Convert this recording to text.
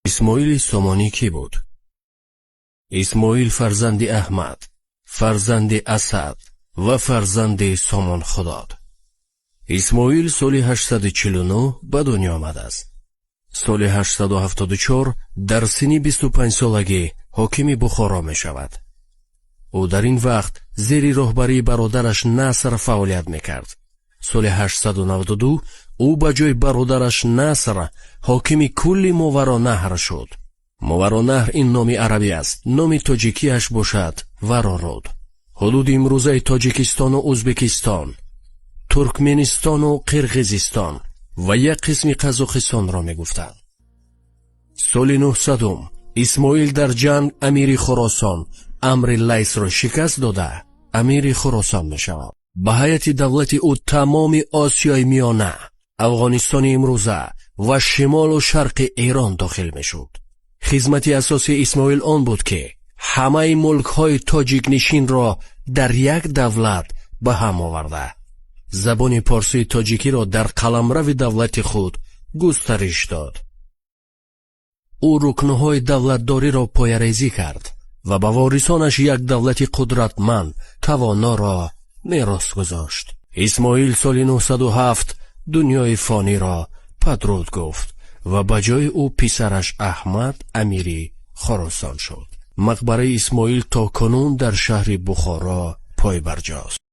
اسماعیل سامانی کی بود؟ اسماعیل فرزند احمد، فرزند اسد و فرزند سامان خداد. اسماعیل سال 849 به دنیا آمده است. سال 874 در سن 25 سالگی حاکم بخارا می شود. او در این وقت زیر رهبری برادرش نصر فعالیت می کرد. سال 892 او به جای برادرش نصر حاکم کل ماورانهر شد. ماورانهر این نام عربی است. نام تاجیکیش باشد ورارود. حدود امروزه تاجیکستان و ازبکستان، ترکمنستان و قرقیزستان و یک قسم قزاقستان را می گفتند. سال 900 اسماعیل در جنگ امیر خراسان امر لیث را شکست داده امیر خراسان می شود. به هیئت دولت او تمام آسیای میانه، افغانستان امروزه و شمال و شرق ایران داخل می شد. خدمت اساسی اسماعیل آن بود که همه ملک های تاجیک نشین را در یک دولت به هم آورده، زبان پارسی تاجیکی را در قلمرو دولت خود گسترش داد. او رکنهای دولتداری را پایه‌ریزی کرد و به وارثانش یک دولت قدرتمند توانا را میراث گذاشت. اسماعیل سال 907 دنیای فانی را پدرود گفت و به جای او پسرش احمد امیری خراسان شد. مقبره اسماعیل تا کنون در شهر بخارا پای برجاست.